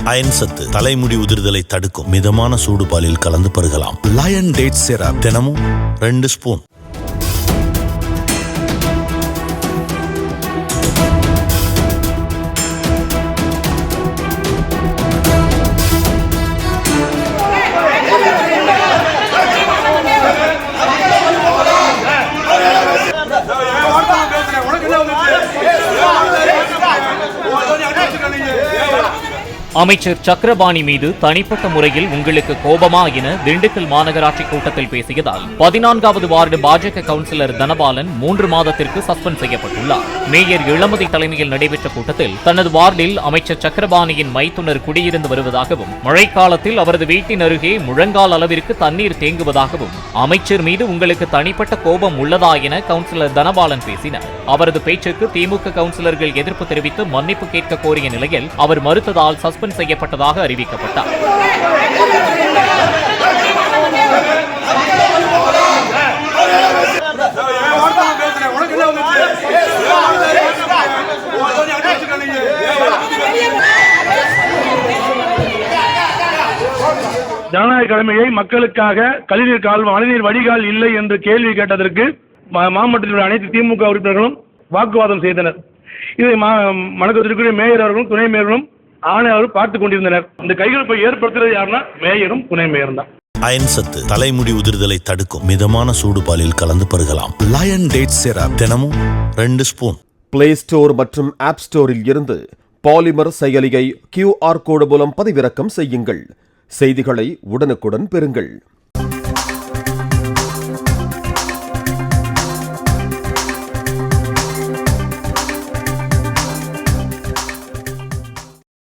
Iron சத்து தலைமுடி உதிர்தலை தடுக்கும். மிதமான சூடு பாலில் கலந்து பருகலாம். லயன் டேட் சிரப் தினமும் 2 ஸ்பூன். அமைச்சர் சக்கரபாணி மீது தனிப்பட்ட முறையில் உங்களுக்கு கோபமா என திண்டுக்கல் மாநகராட்சி கூட்டத்தில் பேசியதால் 14வது வார்டு பாஜக கவுன்சிலர் தனபாலன் 3 மாதத்திற்கு சஸ்பெண்ட் செய்யப்பட்டுள்ளார். மேயர் இளமதி தலைமையில் நடைபெற்ற கூட்டத்தில் தனது வார்டில் அமைச்சர் சக்கரபாணியின் மைத்துனர் குடியிருந்து வருவதாகவும், மழைக்காலத்தில் அவரது வீட்டின் அருகே முழங்கால் அளவிற்கு தண்ணீர் தேங்குவதாகவும், அமைச்சர் மீது உங்களுக்கு தனிப்பட்ட கோபம் உள்ளதா என கவுன்சிலர் தனபாலன் பேசினார். அவரது பேச்சுக்கு திமுக கவுன்சிலர்கள் எதிர்ப்பு தெரிவித்து மன்னிப்பு கேட்க கோரிய நிலையில் அவர் மறுத்ததால் சஸ்பெண்ட் செய்யப்பட்டதாக அறிவிக்கப்பட்டார். ஜனநாயக கடமையை மக்களுக்காக மழைநீர் வடிகால் இல்லை என்று கேள்வி கேட்டதற்கு மாவட்டத்தில் உள்ள அனைத்து திமுக உறுப்பினர்களும் வாக்குவாதம் செய்தனர். இதை மணக்கத்திற்குரிய மேயர் அவர்களும் துணை மேயர்களும் ஆணையாளரும் பார்த்துக் கொண்டிருந்தனர். இந்த கைகலப்பை ஏற்படுத்துறது யாருன்னா மேயரும் துணை மேயரும் தான். அயன் சத்து தலைமுடி உதிர்தலை தடுக்கும். மிதமான சூடு பாலில் கலந்து பருகலாம். லயன் டேட் சிரப் தினமும் 2 ஸ்பூன். பிளே ஸ்டோர் மற்றும் ஆப் ஸ்டோரில் இருந்து பாலிமர் செயலியை QR கோடு மூலம் பதிவிறக்கம் செய்யுங்கள். செய்திகளை உடனுக்குடன் பெறுங்கள்.